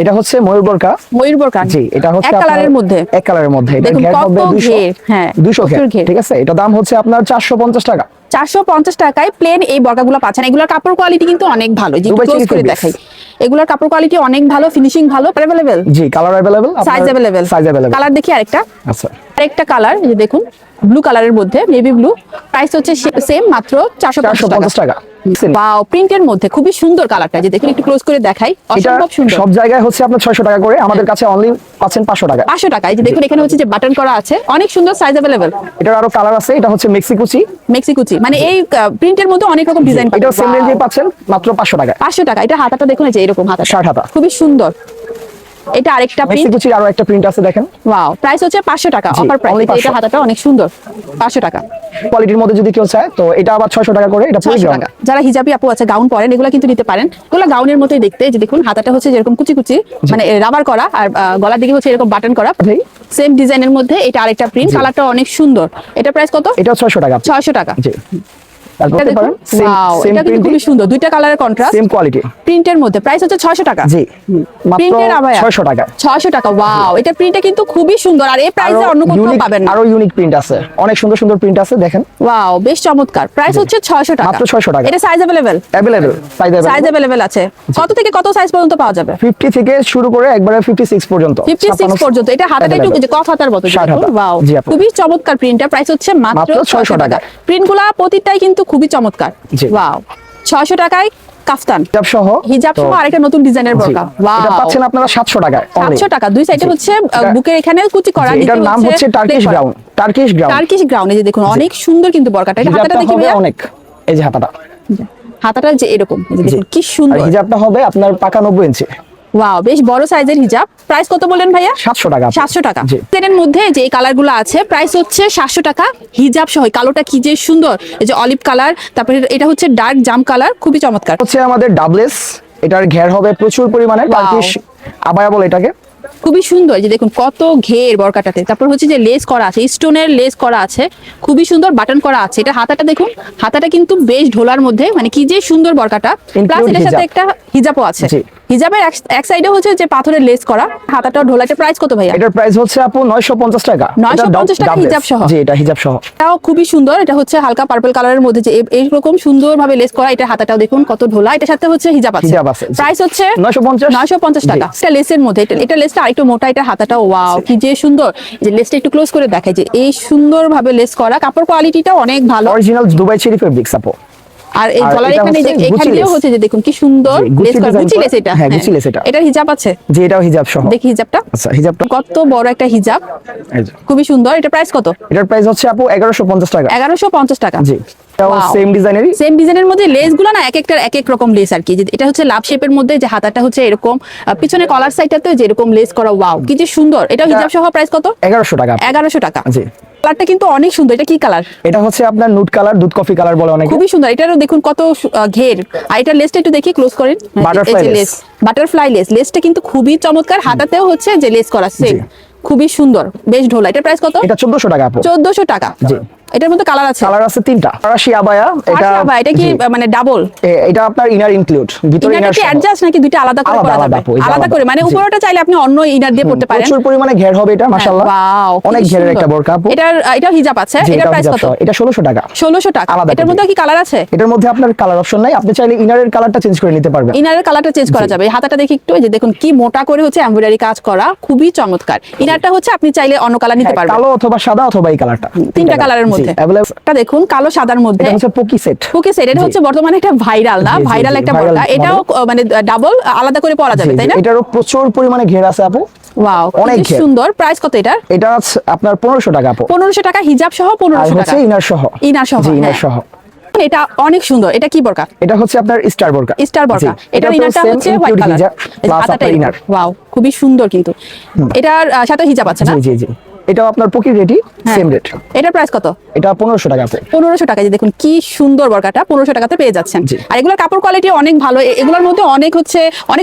এটা হচ্ছে ময়ূর বোরকা। ময়ূর বোরকা, জি, এটা হচ্ছে এক কালারের মধ্যে, এক কালারের মধ্যে। এটা দেখুন ঘের কত হবে 200, ঘের, হ্যাঁ 200 ঘের, ঠিক আছে। এটা দাম হচ্ছে আপনার 450 টাকা। 450 টাকায় প্লেন এই বোরকাগুলো পাচ্ছেন। এগুলোর কাপড় কোয়ালিটি কিন্তু অনেক ভালো, যে দুবাই ক্লোজ চিলি করে ফেব্রিক্স। দেখাই। এগুলোর কাপড় কোয়ালিটি অনেক ভালো, ফিনিশিং ভালো, अवेलेबल। জি, colour available, size available. Size available. Colour দেখি আরেকটা, আচ্ছা, আরেকটা কালার এই যে দেখুন, ব্লু কালারের মধ্যে, নেভি ব্লু। প্রাইস হচ্ছে সেম, মাত্র 450 টাকা। ওয়াও, প্রিন্টের মধ্যে খুবই সুন্দর কালারটা, যে দেখুন একটু ক্লোজ করে দেখাই, এটা অসম্ভব সুন্দর। সব জায়গায় হচ্ছে আপনার 600 টাকা করে, আমাদের কাছে অনলি পাচ্ছেন 500 টাকা। 500 টাকা। এই যে দেখুন এখানে হচ্ছে যে বাটন করা আছে, অনেক সুন্দর, সাইজ अवेलेबल। এটার আরো কালার আছে। এটা হচ্ছে মেক্সিকুচি, মেক্সিকুচি, মানে এই প্রিন্টের মধ্যে অনেক রকম ডিজাইন পাবেন। এটাও সেম রেঞ্জে পাচ্ছেন মাত্র 500 টাকা। 500 টাকা। এটা হাতাটা দেখুন, এই যে এরকম হাতা, শার্ট হাতা। খুবই সুন্দর। এটা আরেকটা প্রিন্ট, মেক্সিকুচির আরো একটা প্রিন্ট আছে দেখেন। ওয়াও, প্রাইস হচ্ছে 500 টাকা, জি, অফার প্রাইস। only 500 এটা হাতাটা অনেক সুন্দর, 500 টাকা। কোয়ালিটির মধ্যে যদি কেউ চায় তো এটা আবার 600 টাকা করে। এটা 600 পুরো টাকা। যারা হিজাবি আপু আছে, গাউন পরেন, এগুলো কিন্তু নিতে পারেন। এগুলো গাউনের মতোই দেখতে। যে দেখুন হাতাটা হচ্ছে যেরকম কুচি কুচি, মানে রাবার করা, আর গলার দিকে হচ্ছে এরকম বাটন করা, সেম ডিজাইনের মধ্যে। এটা আরেকটা প্রিন্ট, কালারটা অনেক সুন্দর। এটা প্রাইস কত? এটা 600 টাকা। 600 টাকা। জি, তারপর এটা করতে দেখুন, পারেন সেম ওয়াও, সেম এটা কিন্তু প্রিন্ট, খুবই সুন্দর, দুইটা কালারের কন্ট্রাস্ট, সেম কোয়ালিটি, প্রিন্টের মধ্যে। প্রাইস হচ্ছে 600 টাকা। জি, মাত্র প্রিন্টের আবায়া 600 টাকা। 600 টাকা। ওয়াও, এটা প্রিন্টটা কিন্তু খুবই সুন্দর, আর এই প্রাইসে অন্য কোথাও পাবেন না। আরো ইউনিক প্রিন্ট আছে, অনেক সুন্দর সুন্দর প্রিন্ট আছে দেখেন। ওয়াও, বেশ চমৎকার। প্রাইস হচ্ছে 600 টাকা, মাত্র 600 টাকা। এটা size available. Available, size available আছে। কত থেকে কত সাইজ পর্যন্ত পাওয়া যাবে? 50 থেকে শুরু করে একবারে 56 পর্যন্ত। 56 পর্যন্ত। এটা হাতাটা একটু যে কফ হাতার মতো, শার্ট হাতা। ওয়াও, জি আপু। খুবই চমৎকার প্রিন্টটা। প্রাইস হচ্ছে মাত্র 600 টাকা। প্রিন্টগুলা প্রতিটাই কিন্তু খুবই চমৎকার। জি। ওয়াও, 600 টাকায় কাফতান, হিজাব সহ, হিজাব সহ আরেকটা নতুন ডিজাইনের বোরকা। ওয়াও, এটা পাচ্ছেন আপনারা 700 টাকায়। 700 টাকা। দুই সাইডে হচ্ছে বুকের এখানে কুচি করা, এটার নাম হচ্ছে Turkish ground. Turkish ground, Turkish ground. এই যে দেখুন অনেক সুন্দর কিন্তু বোরকাটা। এটা হাতাটা দেখি ভাইয়া, অনেক। এই যে হাতাটা, হাতাটা যে এরকম, এই যে দেখুন কি সুন্দর। আর হিজাবটা হবে আপনার পাকা 90 ইঞ্চি। ওয়াও, বেশ বড় সাইজের হিজাব। প্রাইস কত বলেন ভাইয়া? 700 টাকা। 700 টাকা। জি। এর মধ্যে যে কালারগুলো আছে, প্রাইস হচ্ছে 700 টাকা, হিজাব সহ। কালোটা কি যে সুন্দর, এই যে অলিভ কালার, তারপরে এটা হচ্ছে ডার্ক জাম কালার, খুবই চমৎকার। হচ্ছে আমাদের ডাবলেস, এটার ঘের হবে প্রচুর পরিমাণে, টার্কিশ আবায়া বলে এটাকে। খুবই সুন্দর, যে দেখুন কত ঘের বরকাটাতে। তারপর হচ্ছে যে লেস করা আছে, স্টোনের লেস করা আছে, খুবই সুন্দর বাটন করা আছে। এটা হাতাটা দেখুন, হাতাটা কিন্তু বেশ ঢোলার মধ্যে, মানে কি যে সুন্দর বরকাটা। প্লাস এটার সাথে একটা হিজাবও আছে। হিজাবের এক সাইডে হচ্ছে যে পাথরের লেস করা, হাতাটাও ঢোলা। এটা প্রাইস কত ভাইয়া? এটার প্রাইস হচ্ছে আপু 950 টাকা। 950 টাকা হিজাব সহ। জি, এটা হিজাব সহ। এটাও খুবই সুন্দর। এটা হচ্ছে হালকা পার্পল কালারের মধ্যে, যে এইরকম সুন্দরভাবে লেস করা। এটা হাতাটাও দেখুন কত ঢোলা। এটার সাথে হচ্ছে হিজাব আছে। প্রাইস হচ্ছে 950 টাকা। এটা লেসের মধ্যে, এটা লেসটা আরেকটু মোটা, এটা হাতাটাও ওয়াও কি যে সুন্দর। যে লেসটা একটু ক্লোজ করে দেখায়, যে এই সুন্দরভাবে লেস করা। কাপড় কোয়ালিটিটা অনেক ভালো, অরিজিনাল দুবাই চিলি ফেব্রিক্স আপু। আর এই গলার এখানে যে এখানেও হচ্ছে যে দেখুন কি সুন্দর লেস করা, গুচি লেস। এটা হ্যাঁ, গুচি লেস। এটা হিজাব আছে। জি, এটাও হিজাব সহ। দেখি হিজাবটা। আচ্ছা, হিজাবটা কত বড় একটা হিজাব, এই যে খুবই সুন্দর। এটা প্রাইস কত? এটার প্রাইস হচ্ছে আপু 1150 টাকা। 1150 টাকা। জি, এটাও সেম ডিজাইনেরই। সেম ডিজাইনের মধ্যে লেসগুলো না এক একটার এক এক রকম লেস আর কি। এটা হচ্ছে লাভ শেপের মধ্যে, যে হাতাটা হচ্ছে এরকম, পিছনে কলার সাইডটাতে যে এরকম লেস করা। ওয়াও, কি যে সুন্দর। এটা হিজাব সহ প্রাইস কত? 1100 টাকা। 1100 টাকা। জি, কালারটা কিন্তু অনেক সুন্দর। এটা কি কালার? এটা হচ্ছে আপনার নুড কালার, দুধ কফি কালার বলে অনেকে। খুবই সুন্দর। এটারও দেখুন কত ঘের। আর এটা লেসটা একটু দেখি ক্লোজ করেন। Butterfly less, butterfly less. লেসটা কিন্তু খুবই চমৎকার। হাতাতেও হচ্ছে যে লেস করা, সেম খুবই সুন্দর, বেশ ঢোলা। এটা প্রাইস কত? এটা 1400 টাকা আপু। 1400 টাকা। জি, এটার মধ্যে কালার আছে? কালার আছে 3টা। ফরাসি আবায়া। এটা কি মানে ডাবল? এটা আপনার ইনার ইনক্লুড, ভিতরে ইনার কি অ্যাডজাস্ট নাকি দুইটা আলাদা করে পরা যাবে? আলাদা করে, মানে উপরটা চাইলে আপনি অন্য ইনার দিয়ে পড়তে পারেন। প্রচুর পরিমাণে ঘের হবে এটা, মাশাআল্লাহ। ওয়াও, অনেক ঘেরের একটা বোরকা আপু। এটা হিজাব আছে। এটার প্রাইস কত? এটা 1600 টাকা। 1600 টাকা। এটার মধ্যে কি কালার আছে? এটার মধ্যে আপনার কালার অপশন নাই, আপনি চাইলে ইনারের কালারটা চেঞ্জ করে নিতে পারবেন। ইনারের কালারটা চেঞ্জ করা যাবে। এই হাতাটা দেখি একটু, এই যে দেখুন কি মোটা করে হচ্ছে এমব্রয়ডারি কাজ করা, খুবই চমৎকার। ইনারটা হচ্ছে আপনি চাইলে অন্য কালার নিতে পারবেন, কালো অথবা সাদা অথবা এই কালারটা। 3টা কালারের মধ্যে। এটা দেখুন কালো সাদার মধ্যে। এটা হচ্ছে পোকি সেট। পোকি সেট, এটা হচ্ছে বর্তমানে একটা ভাইরাল না, ভাইরাল একটা বোরকা। এটাও মানে ডাবল আলাদা করে পরা যাবে, তাই না? এটারও প্রচুর পরিমাণে ঘের আছে আপু। ওয়াও, অনেক সুন্দর। প্রাইস কত এটার? এটা আপনার 1500 টাকা আপু। 1500 টাকা হিজাব সহ 1500 টাকা। ইনার সহ। ইনার সহ, ইনার সহ। এটা অনেক সুন্দর। এটা কি বোরকা? এটা হচ্ছে আপনার স্টার বোরকা। স্টার বোরকা। এটার ইনারটা হচ্ছে হোয়াইট কালার, হাতাটা ইনার। ওয়াও, খুবই সুন্দর কিন্তু। এটার সাথে হিজাব আছে না? জি জি জি। এটাও আপনার পকি রেডি, সেম রেট। এটার প্রাইস কত? এটা 1500 টাকা আছে। 1500 টাকা। যে দেখুন কি সুন্দর বরকাটা 1500 টাকাতে পেয়ে যাচ্ছেন। আর এগুলোর কাপড় কোয়ালিটি অনেক ভালো। এগুলোর মধ্যে অনেক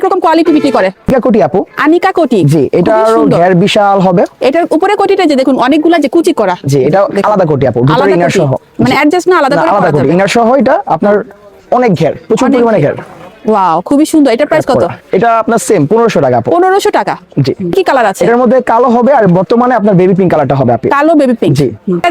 রকম কোয়ালিটি বিক্রি করে। আনিকা কোটি আপু। আনিকা কোটি। জি, এটা ঘের বিশাল হবে। এটার উপরে কোটিটা যে দেখুন অনেকগুলা যে কুচি করা। জি, এটা আলাদা কোটি আপু, ভিতরে ইনার সহ। মানে অ্যাডজাস্ট না, আলাদা করে আলাদা কোটি, ইনার সহ। এটা আপনার অনেক ঘের, প্রচুর পরিমাণে ঘের। ওয়াও, খুবই সুন্দর। এটার প্রাইস কত? এটা আপনার সেম 1500 টাকা আপু। 1500 টাকা। জি। কি কালার আছে? এটার মধ্যে কালো হবে আর বর্তমানে আপনার বেবি পিঙ্ক কালারটা হবে আপু। কালো বেবি পিঙ্ক। জি।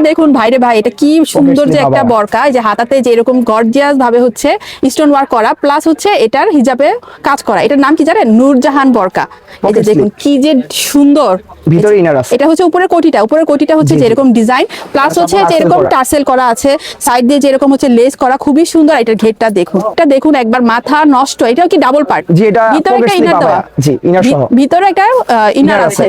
দেখুন ভাইরে ভাই, এটা কি সুন্দর যে একটা বাবা। বরকা, এই যে হাতাতে যে এরকম গর্জিয়াস ভাবে হচ্ছে স্টোন ওয়ার্ক করা, প্লাস হচ্ছে এটার হিজাবে কাজ করা। এটার নাম কি জানেন? নূরজাহান বরকা। এই যে দেখুন কি যে সুন্দর। ভিতরে ইনার আছে। এটা হচ্ছে উপরের কোটিটা হচ্ছে যে এরকম ডিজাইন, প্লাস হচ্ছে যে এরকম টার্সেল করা আছে, সাইড দিয়ে যে এরকম হচ্ছে লেস করা, খুবই সুন্দর। এটার ঘেরটা দেখুন, এটা দেখুন একবার মাথা নষ্ট। এটা কি ডাবল পার্ট? জি, এটা ভিতরে একটা ইনার দেওয়া। জি, ইনার সহ। ভিতরে একটা ইনার আছে।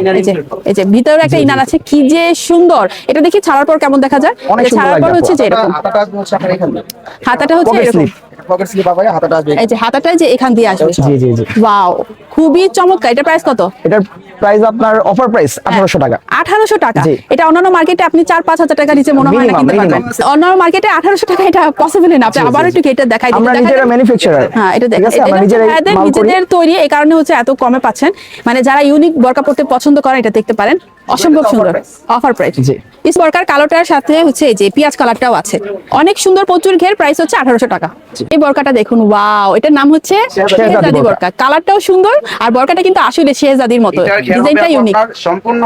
এই যে ভিতরে একটা ইনার আছে, কি যে সুন্দর। এটা দেখি ছাড়ার পর কেমন দেখা যায়। অনেক সুন্দর ছাড়ার পর লাগবে হচ্ছে যে এরকম হাতাটা আসবে হচ্ছে আপনার এখান দিয়ে। হাতাটা হচ্ছে পকেট এরকম, স্লিপ। পকেট স্লিপ পাবে, হাতাটা আসবে। এই যে হাতাটা যে এখান দিয়ে আসবে। জি জি জি। ওয়াও, খুবই চমৎকার। এটা প্রাইস কত? এটার প্রাইস আপনার অফার প্রাইস 1800 টাকা। 1800 টাকা। জি। এটা অন্যান্য মার্কেটে আপনি 4-5 হাজার টাকা নিচে মনে হয় না Minimum, কিনতে পারবেন। অন্যান্য মার্কেটে 1800 টাকা এটা পসিবল না। আপনি আবার একটু এটা দেখাই দিন। আমরা নিজেরা ম্যানুফ্যাকচারার। হ্যাঁ, এটা ঠিক আছে, আমরা নিজেরাই মাল করি। নিজেদের তৈরি, এই কারণে হচ্ছে এত কমে পাচ্ছেন। মানে যারা ইউনিক বরকা পড়তে পছন্দ করেন, এটা দেখতে পারেন, অসম্ভব সুন্দর অফার প্রাইস। জি। ইস বরকার কালোটার সাথে হচ্ছে এই যে পেঁয়াজ কালারটাও আছে, অনেক সুন্দর, প্রচুর ঘের, প্রাইস হচ্ছে 1800 টাকা। এই বরকাটা দেখুন, ওয়াও, এটার নাম হচ্ছে শেহজাদি বরকা। কালারটাও সুন্দর, আর বরকাটা কিন্তু আসলে শেহজাদির মতো, ডিজাইনটা ইউনিক, সম্পূর্ণ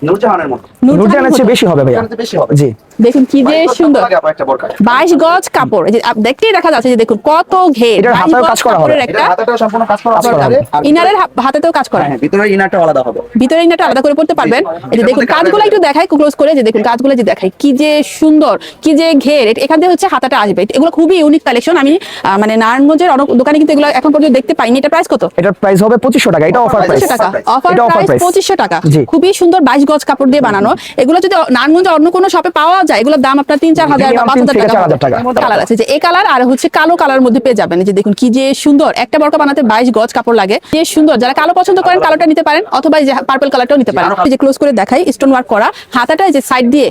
নূরজাহানের মতো। নূরজাহানের চেয়ে বেশি হবে ভাইয়া। বেশি হবে। জি। দেখুন কি যে সুন্দর, লাগে আপু একটা বোরকা। 22 গজ কাপড়। এই যে দেখতেই দেখা যাচ্ছে যে দেখুন কত ঘের, এটার 22 হাতেও গজ কাজ করা হবে। কাপড়ের এটা একটা হাতাটাও সম্পূর্ণ কাজ করা বরকা। হবে। আর ইনারের হাতেতেও কাজ করা, হ্যাঁ, ভিতরে ইনারটা আলাদা হবে। ভিতরে ইনারটা আলাদা করে পড়তে পারবেন। এই যে দেখুন কাজগুলো একটু দেখাই ক্লোজ করে, যে দেখুন কাজগুলো যে দেখাই, কি যে সুন্দর, কি যে ঘের। এখান দিয়ে হচ্ছে হাতাটা আসবে। এগুলো খুবই ইউনিক কালেকশন। আমি মানে নারায়ণগঞ্জের অনেক দোকানে কিন্তু এগুলো এখন পর্যন্ত দেখতে পাইনি। এটা প্রাইস কত? এটার প্রাইস হবে 2500 টাকা। এটা অফার প্রাইস। 2500 টাকা। অফার এটা অফার প্রাইস প্রাইস 2500 টাকা। জি। খুবই সুন্দর 22 গজ কাপড় দিয়ে বানানো। এগুলো যদি নারায়ণগঞ্জে অন্য কোনো শপে পাওয়া যায়, এগুলোর দাম আপনার 3-4 হাজার বা 5 হাজার 3 থেকে টাকা। 4,000 টাকা। কালার আছে, যে এই কালার আর হচ্ছে কালো কালার মধ্যে পেয়ে যাবেন। এই যে দেখুন কি যে সুন্দর, একটা বরকা বানাতে 22 গজ কাপড় লাগে। যে সুন্দর, যারা কালো পছন্দ করেন কালোটা নিতে পারেন, অথবা এই যে পার্পল কালারটাও নিতে পারেন। এই যে ক্লোজ করে দেখাই, স্টোন ওয়ার্ক করা হাতাটা, এই যে সাইড দিয়ে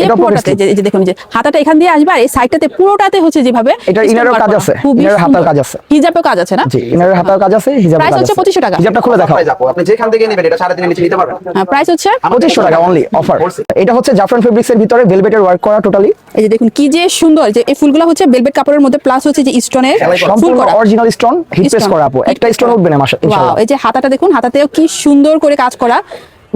এটা পুরোটাতে, এই যে দেখুন যে হাতাটা এখান দিয়ে আসবে, আর এই সাইডটাতে পুরোটাতে হচ্ছে যেভাবে এটা ইনারের কাজ আছে, ইনারের হাতার কাজ আছে। হিজাবেও কাজ আছে না? জি, ইনারের হাতার কাজ আছে, হিজাবের প্রাইস কাজ হচ্ছে আছে। 2500 টাকা। হিজাবটা খুলে দেখাও। প্রাইস আপু, আপনি যেখান থেকে নেবেন এটা 3.5 নিচে নিতে পারবেন। প্রাইস হচ্ছে 2500 টাকা অনলি অফার। এটা হচ্ছে জাফরান ফেব্রিক্স এর ভিতরে ভেলভেটের ওয়ার্ক করা টোটালি। এই যে দেখুন কি যে সুন্দর, যে এই ফুলগুলো হচ্ছে ভেলভেট কাপড়ের মধ্যে, প্লাস হচ্ছে যে স্টোনের ফুল সম্পূর্ণ করা, original stone hit press Stone, করা আপু। heat একটা press স্টোন করা। উঠবে না মাশাআল্লাহ ওয়াও, ইনশাআল্লাহ। এই যে হাতাটা দেখুন, হাতাতেও কি সুন্দর করে কাজ করা।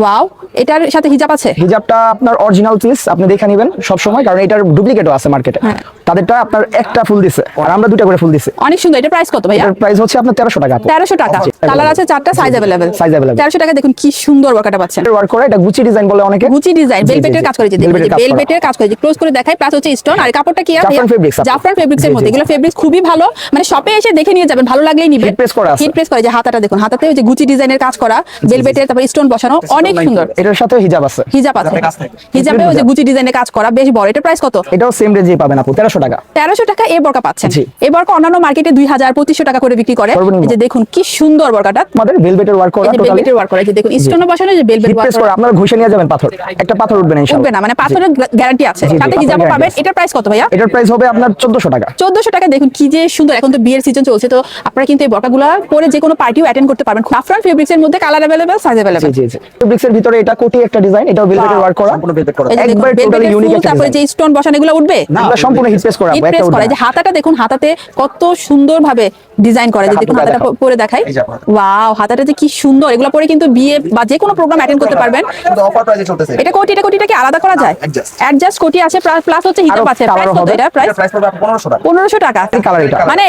ওয়াও, এটার সাথে হিজাব আছে। হিজাবটা আপনার অরিজিনাল পিস, আপনি দেখে নেবেন সব সময়, কারণ এটার ডুপ্লিকেটও আছে মার্কেটে। হ্যাঁ। তাদেরটা আপনার একটা ফুল দিছে আর আমরা দুটো করে ফুল দিছি। অনেক সুন্দর। এটা প্রাইস কত ভাইয়া? এটার প্রাইস হচ্ছে আপনার 1300 টাকা আপু। 1300 টাকা। কালার আছে 4টা, সাইজ अवेलेबल। Size available। 1300 টাকা। দেখুন কি সুন্দর বরকাটা পাচ্ছেন। ওয়ার্ক করা, এটা গুচি ডিজাইন বলে অনেকে। গুচি ডিজাইন, জি, জি, ভেলভেটের জি। কাজ করে, যে দেখুন Velvet এর কাজ করা। ভেলভেটের কাজ করে, যে ক্লোজ করে দেখাই, প্লাস হচ্ছে স্টোন। আর কাপড়টা কি? জাফরান fabrics আপু। জাফরান ফেব্রিক্স এর জি, মধ্যে। জি, এগুলো ফেব্রিক্স খুবই ভালো, মানে শপে এসে দেখে নিয়ে যাবেন, ভালো লাগলেই নিবেন। Heat press করা আছে। হিট প্রেস করে, যে হাতাটা দেখুন, হাতাতে ওই যে গুচি ডিজাইনের কাজ করা, ভেলভেটের, তারপর স্টোন বসানো, অনেক সুন্দর। এটার সাথে হিজাব আছে। হিজাব আছে, হিজাবে কাজ থাকে। হিজাবে ওই যে গুচি ডিজাইনের কাজ করা, বেশ বড়। এটা প্রাইস কত? এটাও সেম রেঞ্জে পাবেন আপু, 1300 টাকা। 1300 টাকা এই বরকা পাচ্ছেন। জি। এই বরকা অন্যান্য মার্কেটে 2000-2500 টাকা করে বিক্রি করে। সর্বনিম্ন। এই যে দেখুন কি সুন্দর বরকাটা, আমাদের ভেলভেটের ওয়ার্ক করা এই যে টোটালি। ভেলভেটের ওয়ার্ক করা, এই যে দেখুন স্টোন বসানো, যে ভেলভেট হিট ওয়ার্ক প্রেস করা, আপনারা ঘষে নিয়ে যাবেন পাথর, একটা পাথর উঠবে না উঠবে ইনশাআল্লাহ। না, মানে পাথরের গ্যারান্টি আছে। জি, জি, সাথে পাথরের হিজাবও guarantee পাবেন। আছে। এটার প্রাইস কত ভাইয়া? এটার প্রাইস হবে আপনার 1400 টাকা। 1400 টাকা। দেখুন কি যে সুন্দর, এখন তো বিয়ের সিজন চলছে, তো আপনারা কিন্তু এই বরকাগুলো পরে যে কোনো পার্টিও অ্যাটেন্ড করতে পারবেন। জাফরান ফেব্রিক্স এর মধ্যে কালার अवेलेबल, সাইজ अवेलेबल। জি জি জি। ফেব্রিক্স এর ভিতরে এটা কোটি একটা ডিজাইন, এটাও ভেলভেটের ওয়ার্ক করা। সম্পূর্ণ velvet করা। এই যে দেখুন একবার টোটালি velvet-এর ইউনিক ফুল, একটা তারপরে যে ডিজাইন। স্টোন বসানো, এগুলো উঠবে না, এগুলো সম্পূর্ণ হিট প্রেস করা, হিট একটা প্রেস উঠবে করা। এই না। যে হাতাটা দেখুন, হাতাতে কত সুন্দর ভাবে ডিজাইন করে, যে দেখুন হাতাটা হাতাটা দেখাও। পরে দেখাই। এই যে আপনার। ওয়াও, হাতাটা যে কি সুন্দর। এগুলো পরে কিন্তু বিয়ে বা যে কোনো প্রোগ্রাম অ্যাটেন্ড করতে পারবেন। কিন্তু অফার প্রাইসে চলতেছে। এটা কোটিটা কি আলাদা করা যায়? adjust। অ্যাডজাস্ট কোটি আছে, প্লাস হচ্ছে হিজাব আরো আছে। colour প্রাইস কত হবে। এটা? প্রাইস এটা প্রাইস পড়বে আপু 1500 টাকা। 1500 টাকা। এই colour এটা। মানে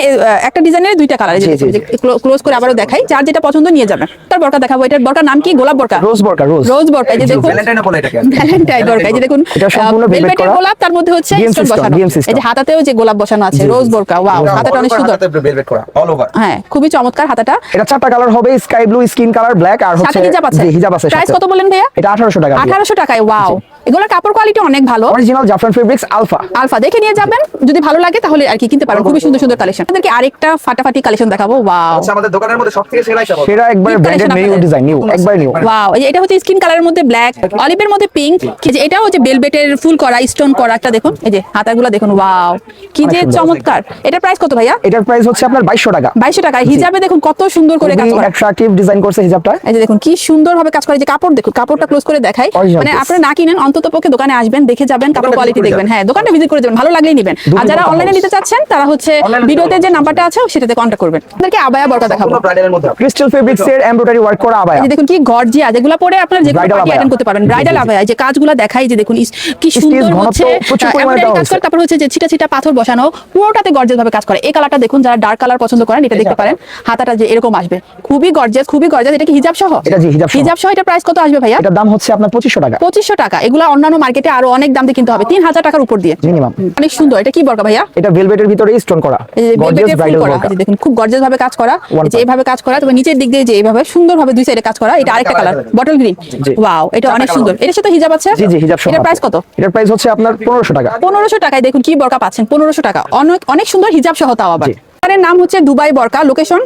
একটা ডিজাইনের দুইটা কালার। জি, জি, জি। ক্লোজ করে আবারও দেখাই, যার যেটা পছন্দ নিয়ে যাবেন। তার বরকা দেখাবো। এটার বরকার নাম কি? গোলাপ বরকা। রোজ বরকা, রোজ। রোজ বরকা। এই যে দেখুন ভ্যালেন্টাইন বলে এটাকে। ভ্যালেন্টাইন বরকা। এই যে দেখুন এটা সম্পূর্ণ velvet ভেলভেটের করা। গোলাপ, তার মধ্যে হচ্ছে DM স্টোন system, বসানো। DM system। এই যে হাতাতেও যে গোলাপ বসানো আছে, রোজ বরকা। ওয়াও, হাতাটা অনেক সুন্দর। হাতাতে velvet করা অল ওভার। হ্যাঁ, খুবই চমৎকার হাতাটা। এটা 4টা কালার হবে, sky blue, skin colour, black আর হচ্ছে সাথে হিজাব আছে। জি, হিজাব আছে প্রাইস সাথে। কত বলেন ভাইয়া? এটা 1800 টাকা। 1800 টাকায়। ওয়াও, এগুলোর কাপড় কোয়ালিটি অনেক ভালো। অরিজিনাল জাফরান ফেব্রিক্স আলফা। আলফা দেখে নিয়ে যাবেন, যদি ভালো লাগে তাহলে আর কি কিনতে পারেন। খুবই সুন্দর সুন্দর কালেকশন। আপনাদেরকে আরেকটা ফাটাফাটি কালেকশন দেখাবো। ওয়াও, আচ্ছা, আমাদের দোকানের মধ্যে সবথেকে সেরা আইটেম। সেটা একবার Deep ব্র্যান্ডেড collection নিউ আপনাদের। ডিজাইন, নিউ একবার নিউ। ওয়াও, এই যে এটা হচ্ছে স্কিন কালারের মধ্যে ব্ল্যাক, অলিভের মধ্যে পিঙ্ক। এই যে এটাও হচ্ছে ভেলভেটের ফুল করা, স্টোন করা একটা দেখুন। এই যে হাতাগুলো দেখুন। ওয়াও, কি যে চমৎকার। এটা প্রাইস কত ভাইয়া? এটার প্রাইস হচ্ছে আপনার 2200 টাকা। 2200 টাকা। হিজাবে দেখুন কত সুন্দর করে কাজ করা। অ্যাট্রাকটিভ ডিজাইন করছে হিজাবটা। এই যে দেখুন কি সুন্দর ভাবে কাজ করে। যে কাপড় দেখুন, কাপড়টা ক্লোজ করে দেখাই। Original মানে piece। আপনারা না কিনেন অন্তত অন্ততপক্ষে দোকানে আসবেন, দেখে যাবেন, কাপড় দোকানটা কোয়ালিটি visit করে দেখবেন। হ্যাঁ, দোকানটা ভিজিট করে যাবেন, ভালো লাগলেই নেবেন। আর যারা বোরকা অনলাইনে house। নিতে চাচ্ছেন তারা হচ্ছে Online ভিডিওতে বোরকা যে house। নাম্বারটা আছে সেটাতে কন্ট্যাক্ট করবেন। আপনাদেরকে আবায়া বরকা দেখাবো। সম্পূর্ণ ব্রাইডালের মধ্যে ক্রিস্টাল ফেব্রিক্স এর এমব্রয়ডারি ওয়ার্ক করা আবায়া। এই যে দেখুন কি গর্জিয়াস, যেগুলো পরে আপনারা যে কোনো Bridal পার্টি abaya। অ্যাটেন্ড করতে পারবেন। জি, ব্রাইডাল জি, জি। আবায়া, যে কাজগুলো দেখাই যে দেখুন কি সুন্দর ঘনত্ব হচ্ছে প্রচুর পরিমাণে এমব্রয়ডারি দেওয়া কাজ করে, হয়েছে। তারপর হচ্ছে যে ছিটা ছিটা পাথর বসানো, পুরোটাতে গর্জিয়াস ভাবে কাজ করে। এই কালারটা দেখুন, যারা ডার্ক কালার পছন্দ করেন এটা দেখতে পারেন। হাতাটা যে এরকম আসবে, খুবই গর্জিয়াস, খুবই গর্জিয়াস। এটা কি হিজাব সহ? এটা জি, হিজাব সহ। হিজাব সহ। এটা প্রাইস কত আসবে ভাইয়া? এটার দাম হচ্ছে আপনার 2500 টাকা 2500 টাকা। এগুলা অন্যান্য মার্কেটে আরো অনেক দাম দিয়ে কিনতে হবে, 3000 টাকার উপর দিয়ে মিনিমাম। অনেক সুন্দর। এটা কি বরকা ভাইয়া? এটা ভেলভেটের ভিতরে স্টোন করা এই যে গর্জিয়াস velvet এর ফুল ব্রাইডাল করা, বোরকা। এই যে দেখুন খুব গর্জিয়াস ভাবে কাজ করা, One এই যে এইভাবে কাজ করা, তবে নিচের দিক দিয়ে যে এইভাবে সুন্দর ভাবে দুই সাইডে কাজ করা। এটা আরেকটা কালার, বটল গ্রিন। জি। ওয়াও, এটা অনেক সুন্দর। এটার সাথে হিজাব আছে? জি জি, হিজাব সহ। এটার প্রাইস কত? এটার প্রাইস হচ্ছে আপনার 1500 টাকা 1500 টাকায় দেখুন কি বরকা পাচ্ছেন, 1500 টাকা। অনেক অনেক সুন্দর হিজাব সহ, তাও আবার। জি। এর নাম হচ্ছে দুবাই বরকা। লোকেশন?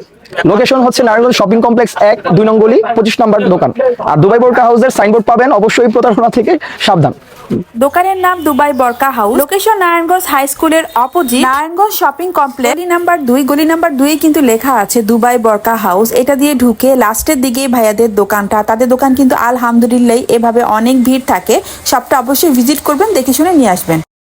লোকেশন হচ্ছে নারায়ণগঞ্জ শপিং কমপ্লেক্স 1-2 নং গলি 25 নম্বর দোকান। আর দুবাই বোরকা হাউসের সাইনবোর্ড পাবেন, অবশ্যই প্রতারণা থেকে সাবধান। দোকানের নাম দুবাই বরকা হাউস। লোকেশন নারায়ণগঞ্জ হাই স্কুলের অপোজিট, নারায়ণগঞ্জ শপিং কমপ্লেক্স, গলি নাম্বার 2। গলি নাম্বার 2 কিন্তু লেখা আছে দুবাই বরকা হাউস। এটা দিয়ে ঢুকে লাস্টের দিকেই ভাইয়াদের দোকানটা। তাদের দোকান কিন্তু আলহামদুলিল্লাহ এভাবে অনেক ভিড় থাকে। সবটা অবশ্যই ভিজিট করবেন, দেখে শুনে নিয়ে আসবেন।